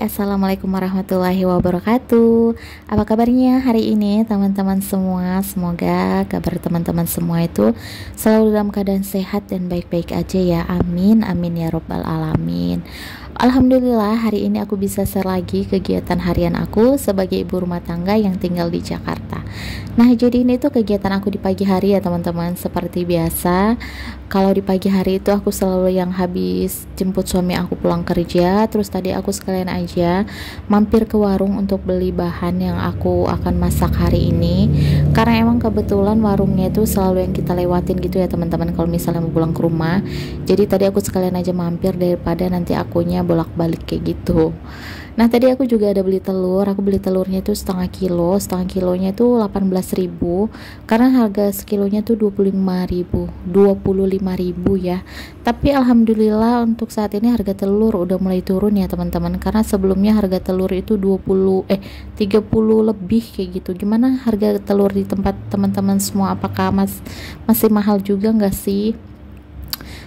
Assalamualaikum warahmatullahi wabarakatuh. Apa kabarnya hari ini teman-teman semua? Semoga kabar teman-teman semua itu selalu dalam keadaan sehat dan baik-baik aja ya. Amin, amin ya robbal alamin. Alhamdulillah hari ini aku bisa share lagi kegiatan harian aku sebagai ibu rumah tangga yang tinggal di Jakarta. Nah, jadi ini tuh kegiatan aku di pagi hari ya teman-teman. Seperti biasa, kalau di pagi hari itu aku selalu yang habis jemput suami aku pulang kerja, terus tadi aku sekalian aja mampir ke warung untuk beli bahan yang aku akan masak hari ini. Karena emang kebetulan warungnya itu selalu yang kita lewatin gitu ya teman-teman kalau misalnya mau pulang ke rumah. Jadi tadi aku sekalian aja mampir daripada nanti akunya bolak-balik kayak gitu. Nah, tadi aku juga ada beli telur. Aku beli telurnya itu setengah kilonya itu 18.000 karena harga sekilonya tuh 25.000 ya. Tapi alhamdulillah untuk saat ini harga telur udah mulai turun ya teman-teman, karena sebelumnya harga telur itu 30 lebih kayak gitu. Gimana harga telur di tempat teman-teman semua? Apakah masih mahal juga nggak sih?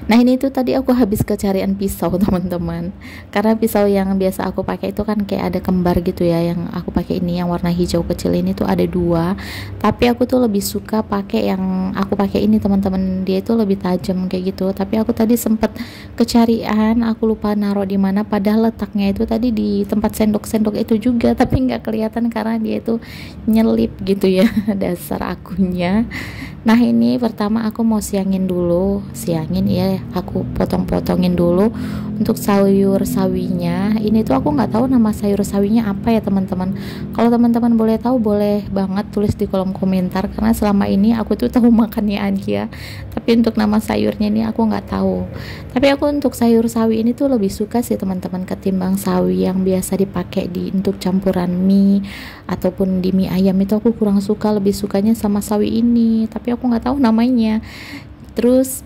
Nah, ini tuh tadi aku habis kecarian pisau teman-teman, karena pisau yang biasa aku pakai itu kan kayak ada kembar gitu ya. Yang aku pakai ini yang warna hijau kecil ini tuh ada dua, tapi aku tuh lebih suka pakai yang aku pakai ini teman-teman, dia itu lebih tajam kayak gitu. Tapi aku tadi sempet kecarian, aku lupa naruh di mana, padahal letaknya itu tadi di tempat sendok-sendok itu juga, tapi nggak kelihatan karena dia itu nyelip gitu ya. Dasar akunya. Nah, ini pertama aku mau siangin ya, aku potong-potongin dulu untuk sayur sawinya. Ini tuh aku nggak tahu nama sayur sawinya apa ya teman-teman. Kalau teman-teman boleh tahu, boleh banget tulis di kolom komentar, karena selama ini aku tuh tahu makannya aja, tapi untuk nama sayurnya ini aku nggak tahu. Tapi aku untuk sayur sawi ini tuh lebih suka sih teman-teman ketimbang sawi yang biasa dipakai untuk campuran mie ataupun di mie ayam. Itu aku kurang suka, lebih sukanya sama sawi ini, tapi aku nggak tahu namanya. Terus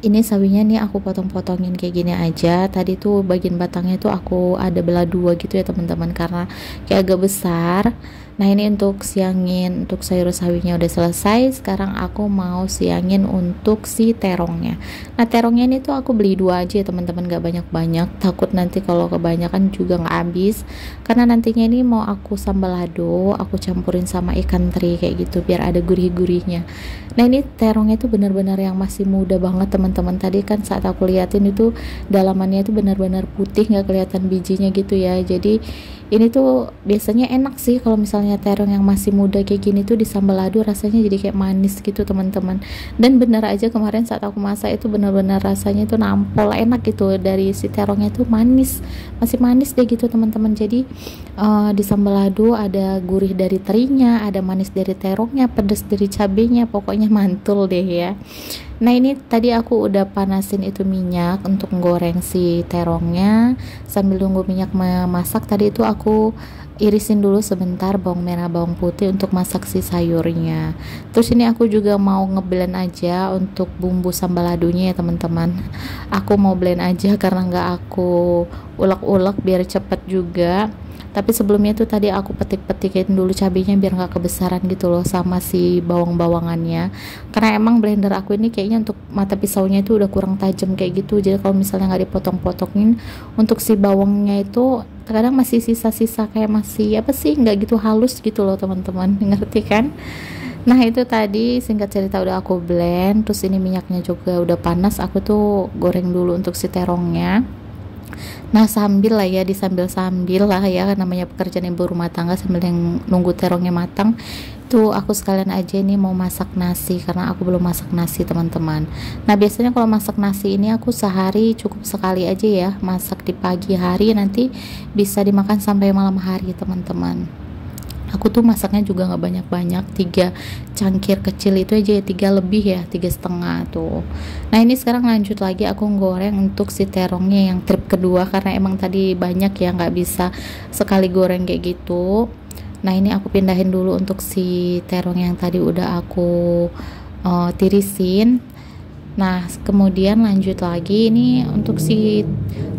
ini sawinya nih aku potong-potongin kayak gini aja. Tadi tuh bagian batangnya tuh aku ada belah dua gitu ya teman-teman, karena kayak agak besar. Nah, ini untuk siangin untuk sayur sawinya udah selesai. Sekarang aku mau siangin untuk si terongnya. Nah, terongnya ini tuh aku beli dua aja ya teman-teman, gak banyak-banyak, takut nanti kalau kebanyakan juga gak habis. Karena nantinya ini mau aku sambal lado, aku campurin sama ikan teri kayak gitu biar ada gurih-gurihnya. Nah, ini terongnya tuh benar-benar yang masih muda banget teman-teman. Tadi kan saat aku liatin itu dalamannya itu benar-benar putih, nggak kelihatan bijinya gitu ya. Jadi ini tuh biasanya enak sih kalau misalnya terong yang masih muda kayak gini tuh di sambal lado, rasanya jadi kayak manis gitu teman-teman. Dan benar aja kemarin saat aku masak itu benar-benar rasanya itu nampol, enak gitu, dari si terongnya tuh manis, masih manis deh gitu teman-teman. Jadi di sambal lado ada gurih dari terinya, ada manis dari terongnya, pedas dari cabenya, pokoknya mantul deh ya. Nah, ini tadi aku udah panasin itu minyak untuk goreng si terongnya. Sambil nunggu minyak memasak, tadi itu aku irisin dulu sebentar bawang merah bawang putih untuk masak si sayurnya. Terus ini aku juga mau ngeblend aja untuk bumbu sambal ladonya ya teman-teman. Aku mau blend aja karena nggak aku ulek-ulek biar cepet juga. Tapi sebelumnya tuh tadi aku petik-petikin dulu cabenya biar nggak kebesaran gitu loh sama si bawang-bawangannya. Karena emang blender aku ini kayaknya untuk mata pisaunya itu udah kurang tajam kayak gitu. Jadi kalau misalnya nggak dipotong-potongin untuk si bawangnya itu kadang masih sisa-sisa, kayak masih apa sih, nggak gitu halus gitu loh teman-teman. Ngerti kan? Nah, itu tadi singkat cerita udah aku blend. Terus ini minyaknya juga udah panas, aku tuh goreng dulu untuk si terongnya. Nah, sambil lah ya, namanya pekerjaan ibu rumah tangga, sambil yang nunggu terongnya matang tuh aku sekalian aja nih mau masak nasi, karena aku belum masak nasi teman-teman. Nah, biasanya kalau masak nasi ini aku sehari cukup sekali aja ya, masak di pagi hari nanti bisa dimakan sampai malam hari teman-teman. Aku tuh masaknya juga nggak banyak-banyak, 3 cangkir kecil itu aja ya, 3 lebih ya, 3,5 tuh. Nah, ini sekarang lanjut lagi aku goreng untuk si terongnya yang trip kedua, karena emang tadi banyak ya, nggak bisa sekali goreng kayak gitu. Nah, ini aku pindahin dulu untuk si terong yang tadi udah aku tirisin. Nah, kemudian lanjut lagi ini untuk si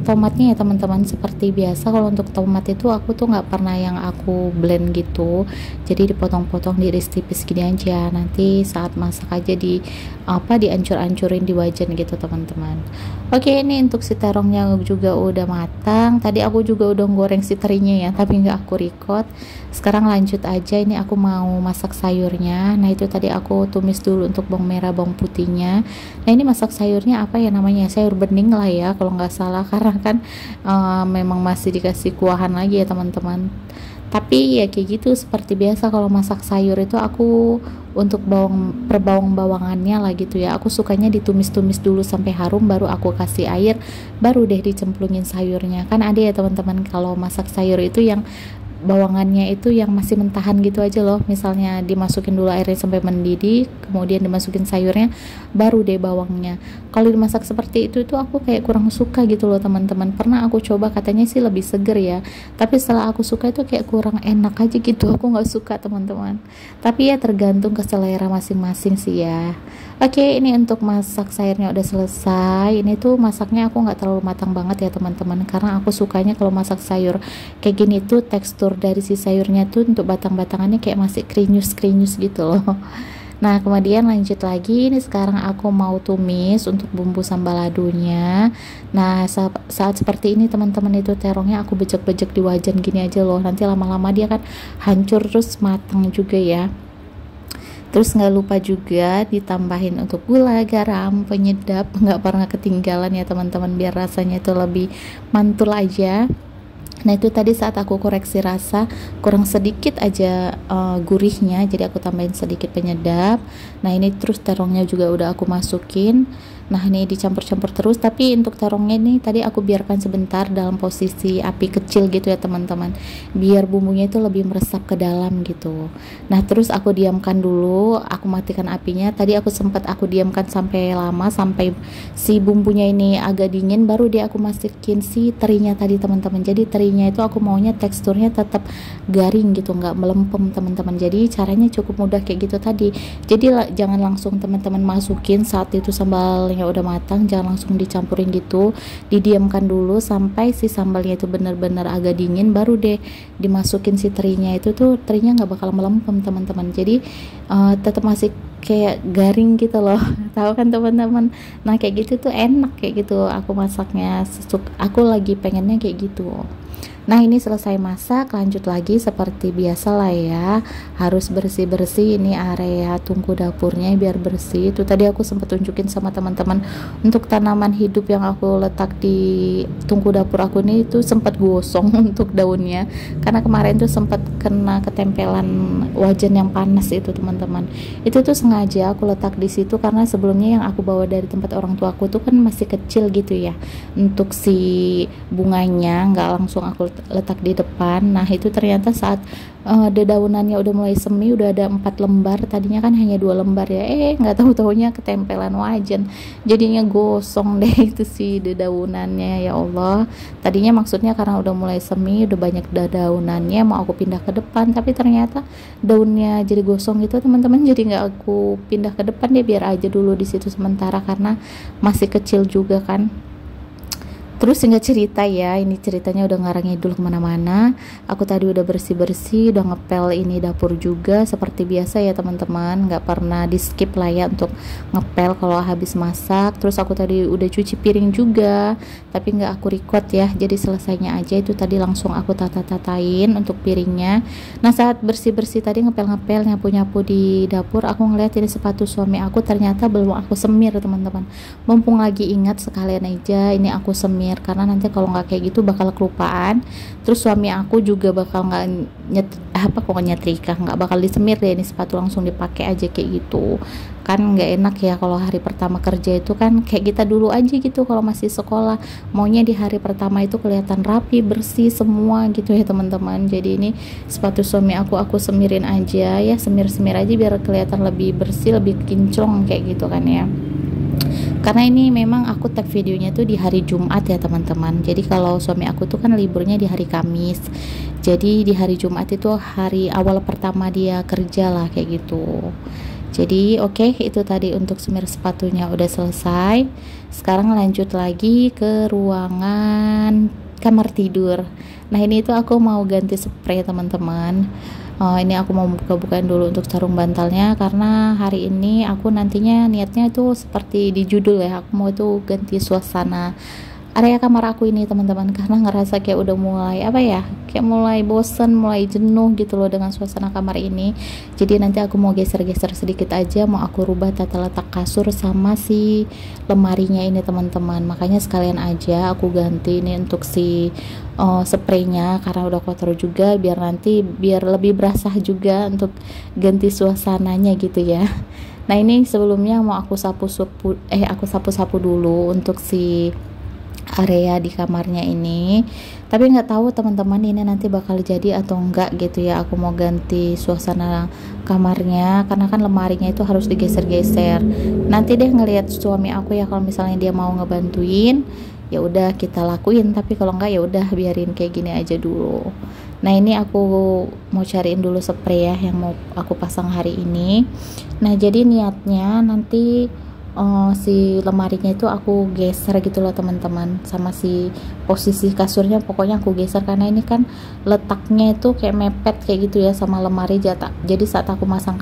tomatnya ya teman-teman, seperti biasa kalau untuk tomat itu aku tuh nggak pernah yang aku blend gitu, jadi dipotong-potong diiris tipis gini aja, nanti saat masak aja diancur-ancurin di wajan gitu teman-teman. Oke, ini untuk si terongnya juga udah matang. Tadi aku juga udah goreng si terinya ya, tapi nggak aku record. Sekarang lanjut aja, ini aku mau masak sayurnya. Nah itu tadi aku tumis dulu untuk bawang merah, bawang putihnya. Nah ini masak sayurnya apa ya namanya, sayur bening lah ya kalau nggak salah, karena kan memang masih dikasih kuahan lagi ya teman-teman. Tapi ya kayak gitu, seperti biasa kalau masak sayur itu aku untuk perbawang-bawangannya lah gitu ya, aku sukanya ditumis-tumis dulu sampai harum, baru aku kasih air, baru deh dicemplungin sayurnya. Kan ada ya teman-teman kalau masak sayur itu yang bawangannya itu yang masih mentahan gitu aja loh, misalnya dimasukin dulu airnya sampai mendidih, kemudian dimasukin sayurnya, baru deh bawangnya. Kalau dimasak seperti itu tuh aku kayak kurang suka gitu loh teman-teman. Pernah aku coba, katanya sih lebih seger ya, tapi setelah aku suka itu kayak kurang enak aja gitu, aku nggak suka teman-teman. Tapi ya tergantung ke selera masing-masing sih ya. Oke, ini untuk masak sayurnya udah selesai. Ini tuh masaknya aku nggak terlalu matang banget ya teman-teman, karena aku sukanya kalau masak sayur kayak gini tuh tekstur dari si sayurnya tuh untuk batang-batangannya kayak masih krinyus-krinyus gitu loh. Nah kemudian lanjut lagi, ini sekarang aku mau tumis untuk bumbu sambal ladunya. Nah saat seperti ini teman-teman, itu terongnya aku bejek-bejek di wajan gini aja loh, nanti lama-lama dia kan hancur terus matang juga ya. Terus nggak lupa juga ditambahin untuk gula, garam, penyedap, nggak pernah ketinggalan ya teman-teman, biar rasanya itu lebih mantul aja. Nah itu tadi saat aku koreksi rasa kurang sedikit aja gurihnya, jadi aku tambahin sedikit penyedap. Nah ini terus terongnya juga udah aku masukin. Nah ini dicampur-campur terus, tapi untuk terongnya ini tadi aku biarkan sebentar dalam posisi api kecil gitu ya teman-teman, biar bumbunya itu lebih meresap ke dalam gitu. Nah terus aku diamkan dulu, aku matikan apinya. Tadi aku diamkan sampai lama, sampai si bumbunya ini agak dingin, baru dia aku masukin si terinya tadi teman-teman. Jadi terinya itu aku maunya teksturnya tetap garing gitu, nggak melempem teman-teman. Jadi caranya cukup mudah kayak gitu tadi. Jadi jangan langsung teman-teman masukin saat itu sambalnya udah matang, jangan langsung dicampurin gitu, didiamkan dulu sampai si sambalnya itu benar-benar agak dingin, baru deh dimasukin si terinya. Itu tuh terinya nggak bakal melempem teman-teman, jadi tetap masih kayak garing gitu loh. Tahu kan teman-teman. Nah kayak gitu tuh enak, kayak gitu aku masaknya, aku lagi pengennya kayak gitu. Nah ini selesai masak, lanjut lagi seperti biasa lah ya, harus bersih-bersih ini area tungku dapurnya biar bersih. Itu tadi aku sempat tunjukin sama teman-teman untuk tanaman hidup yang aku letak di tungku dapur aku ini, itu sempat gosong untuk daunnya, karena kemarin tuh sempat kena ketempelan wajan yang panas itu teman-teman. Itu tuh sengaja aku letak di situ karena sebelumnya yang aku bawa dari tempat orang tua aku tuh kan masih kecil gitu ya, untuk si bunganya nggak langsung aku letak di depan. Nah itu ternyata saat dedaunannya udah mulai semi, udah ada 4 lembar, tadinya kan hanya 2 lembar ya, nggak tahu taunya ketempelan wajan, jadinya gosong deh itu si dedaunannya. Ya Allah, tadinya maksudnya karena udah mulai semi, udah banyak dedaunannya, mau aku pindah ke depan, tapi ternyata daunnya jadi gosong gitu teman-teman, jadi nggak aku pindah ke depan deh, biar aja dulu di situ sementara karena masih kecil juga kan. Terus singkat cerita ya, ini ceritanya udah ngarang ngidul kemana-mana. Aku tadi udah bersih-bersih, udah ngepel ini dapur juga seperti biasa ya teman-teman, nggak pernah di skip lah ya untuk ngepel kalau habis masak. Terus aku tadi udah cuci piring juga, tapi nggak aku record ya, jadi selesainya aja itu tadi langsung aku tata-tatain untuk piringnya. Nah saat bersih-bersih tadi, ngepel-ngepel, nyapu-nyapu di dapur, aku ngeliat ini sepatu suami aku ternyata belum aku semir teman-teman. Mumpung lagi ingat, sekalian aja ini aku semir, karena nanti kalau nggak kayak gitu bakal kelupaan. Terus suami aku juga bakal nyetrika, nggak bakal disemir deh ini sepatu, langsung dipakai aja kayak gitu kan. Nggak enak ya kalau hari pertama kerja itu kan, kayak kita dulu aja gitu kalau masih sekolah, maunya di hari pertama itu kelihatan rapi, bersih semua gitu ya teman-teman. Jadi ini sepatu suami aku semirin aja ya, semir-semir aja biar kelihatan lebih bersih, lebih kinclong kayak gitu kan ya. Karena ini memang aku tag videonya tuh di hari Jumat ya teman-teman, jadi kalau suami aku tuh kan liburnya di hari Kamis, jadi di hari Jumat itu hari awal pertama dia kerja lah kayak gitu. Jadi oke, itu tadi untuk semir sepatunya udah selesai. Sekarang lanjut lagi ke ruangan kamar tidur. Nah ini tuh aku mau ganti spray teman-teman. Ini aku mau buka-bukaan dulu untuk sarung bantalnya, karena hari ini aku nantinya niatnya itu seperti di judul ya, aku mau itu ganti suasana area kamar aku ini teman-teman, karena ngerasa kayak udah mulai apa ya, kayak mulai bosen, mulai jenuh gitu loh dengan suasana kamar ini. Jadi nanti aku mau geser-geser sedikit aja, mau aku rubah tata letak kasur sama si lemarinya ini teman-teman. Makanya sekalian aja aku ganti ini untuk si spraynya, karena udah kotor juga, biar nanti biar lebih berasa juga untuk ganti suasananya gitu ya. Nah ini sebelumnya mau aku sapu-sapu dulu untuk si area di kamarnya ini, tapi nggak tahu teman-teman ini nanti bakal jadi atau enggak gitu ya. Aku mau ganti suasana kamarnya, karena kan lemarinya itu harus digeser-geser. Nanti deh ngelihat suami aku ya, kalau misalnya dia mau ngebantuin ya udah kita lakuin, tapi kalau enggak ya udah biarin kayak gini aja dulu. Nah ini aku mau cariin dulu spray ya yang mau aku pasang hari ini. Nah jadi niatnya nanti si lemarinya itu aku geser gitu loh teman-teman, sama si posisi kasurnya pokoknya aku geser, karena ini kan letaknya itu kayak mepet kayak gitu ya sama lemari jatah. Jadi saat aku masang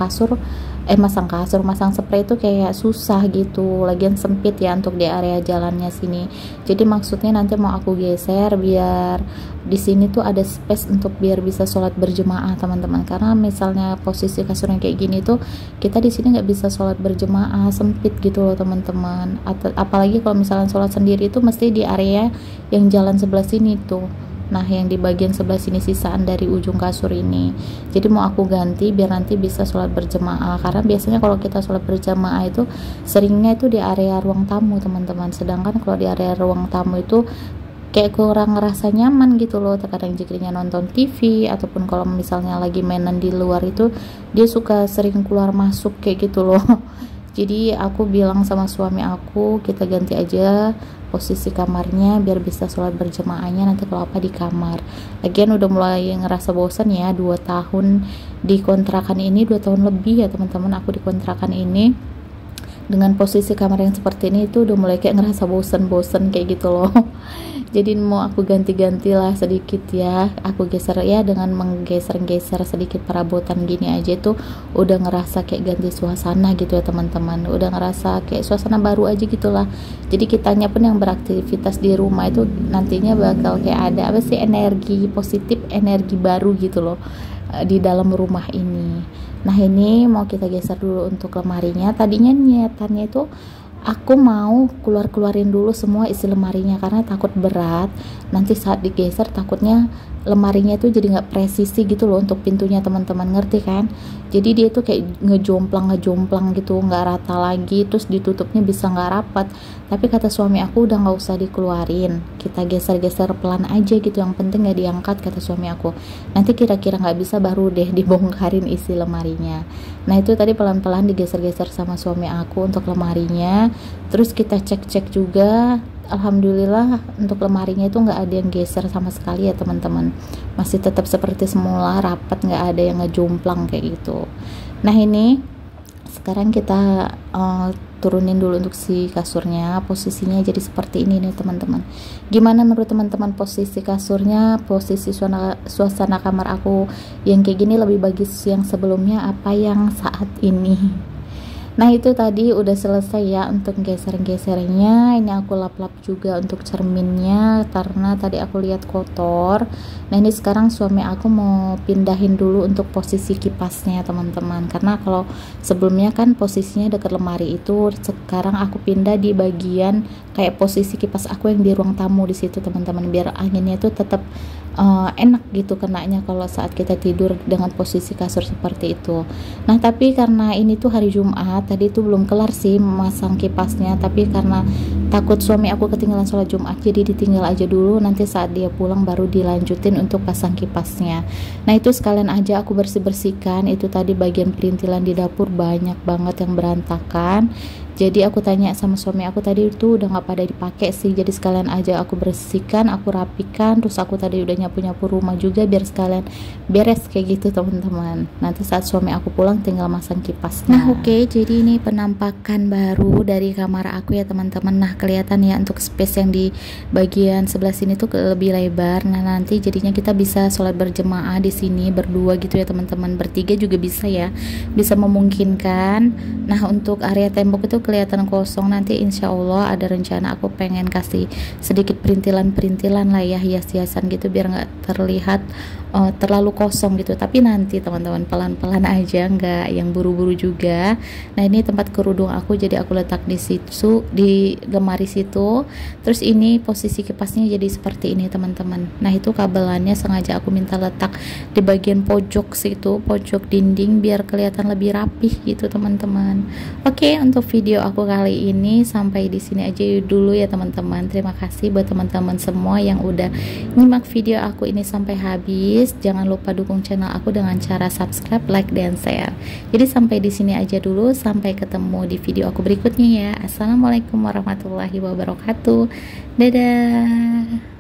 spray itu kayak susah gitu, lagian sempit ya untuk di area jalannya sini. Jadi maksudnya nanti mau aku geser biar di sini tuh ada space untuk biar bisa sholat berjemaah teman-teman, karena misalnya posisi kasurnya kayak gini tuh kita di sini nggak bisa sholat berjemaah, sempit gitu loh teman-teman. Apalagi kalau misalnya sholat sendiri itu mesti di area yang jalan sebelah sini tuh, nah yang di bagian sebelah sini sisaan dari ujung kasur ini. Jadi mau aku ganti biar nanti bisa sholat berjemaah, karena biasanya kalau kita sholat berjemaah itu seringnya itu di area ruang tamu teman-teman, sedangkan kalau di area ruang tamu itu kayak kurang ngerasa nyaman gitu loh. Terkadang jikrinya nonton TV ataupun kalau misalnya lagi mainan di luar itu dia suka sering keluar masuk kayak gitu loh. Jadi aku bilang sama suami aku, kita ganti aja posisi kamarnya biar bisa sholat berjemaahnya nanti kalau apa di kamar. Lagian udah mulai ngerasa bosan ya, 2 tahun di kontrakan ini, 2 tahun lebih ya teman-teman aku di kontrakan ini. Dengan posisi kamar yang seperti ini itu udah mulai kayak ngerasa bosen kayak gitu loh. Jadi mau aku ganti-ganti lah sedikit ya, aku geser ya, dengan menggeser-geser sedikit perabotan gini aja tuh udah ngerasa kayak ganti suasana gitu ya teman-teman, udah ngerasa kayak suasana baru aja gitulah. Jadi kitanya pun yang beraktivitas di rumah itu nantinya bakal kayak ada apa sih, energi positif, energi baru gitu loh di dalam rumah ini. Nah ini mau kita geser dulu untuk lemarinya. Tadinya niatannya itu aku mau keluarin dulu semua isi lemarinya, karena takut berat nanti saat digeser, takutnya lemarinya itu jadi nggak presisi gitu loh untuk pintunya teman-teman, ngerti kan? Jadi dia tuh kayak ngejomplang gitu, nggak rata lagi, terus ditutupnya bisa nggak rapat. Tapi kata suami aku udah nggak usah dikeluarin, kita geser-geser pelan aja gitu, yang penting nggak diangkat kata suami aku. Nanti kira-kira nggak bisa baru deh dibongkarin isi lemarinya. Nah itu tadi pelan-pelan digeser-geser sama suami aku untuk lemarinya. Terus kita cek-cek juga, alhamdulillah untuk lemarinya itu nggak ada yang geser sama sekali ya teman-teman, masih tetap seperti semula, rapat, nggak ada yang ngejomplang kayak gitu. Nah ini sekarang kita turunin dulu untuk si kasurnya, posisinya jadi seperti ini nih teman-teman. Gimana menurut teman-teman posisi kasurnya, posisi suasana kamar aku yang kayak gini lebih bagus yang sebelumnya apa yang saat ini? Nah itu tadi udah selesai ya untuk geser-gesernya. Ini aku lap-lap juga untuk cerminnya karena tadi aku lihat kotor. Nah ini sekarang suami aku mau pindahin dulu untuk posisi kipasnya teman-teman, karena kalau sebelumnya kan posisinya dekat lemari itu, sekarang aku pindah di bagian kayak posisi kipas aku yang di ruang tamu di situ teman-teman, biar anginnya itu tetap enak gitu kenanya kalau saat kita tidur dengan posisi kasur seperti itu. Nah tapi karena ini tuh hari Jumat, tadi tuh belum kelar sih memasang kipasnya, tapi karena takut suami aku ketinggalan sholat Jumat, jadi ditinggal aja dulu, nanti saat dia pulang baru dilanjutin untuk pasang kipasnya. Nah itu sekalian aja aku bersih-bersihkan, itu tadi bagian perintilan di dapur banyak banget yang berantakan. Jadi aku tanya sama suami aku, tadi itu udah nggak pada dipakai sih, jadi sekalian aja aku bersihkan, aku rapikan, terus aku tadi udah nyapu-nyapu rumah juga biar sekalian beres kayak gitu teman-teman. Nanti saat suami aku pulang tinggal masang kipasnya. Nah oke, jadi ini penampakan baru dari kamar aku ya teman-teman. Nah kelihatan ya untuk space yang di bagian sebelah sini tuh lebih lebar. Nah nanti jadinya kita bisa sholat berjemaah di sini berdua gitu ya teman-teman, bertiga juga bisa ya, bisa memungkinkan. Nah untuk area tembok itu kelihatan kosong, nanti insya Allah ada rencana aku pengen kasih sedikit perintilan-perintilan lah ya, hias-hiasan gitu biar nggak terlihat terlalu kosong gitu. Tapi nanti teman-teman pelan-pelan aja, nggak yang buru-buru juga. Nah ini tempat kerudung aku, jadi aku letak di situ, di lemari situ. Terus ini posisi kipasnya jadi seperti ini teman-teman. Nah itu kabelannya sengaja aku minta letak di bagian pojok situ, pojok dinding, biar kelihatan lebih rapih gitu teman-teman. Oke, untuk video aku kali ini sampai di sini aja dulu ya teman-teman. Terima kasih buat teman-teman semua yang udah nyimak video aku ini sampai habis. Jangan lupa dukung channel aku dengan cara subscribe, like, dan share. Jadi sampai di sini aja dulu, sampai ketemu di video aku berikutnya ya. Assalamualaikum warahmatullahi wabarakatuh. Dadah.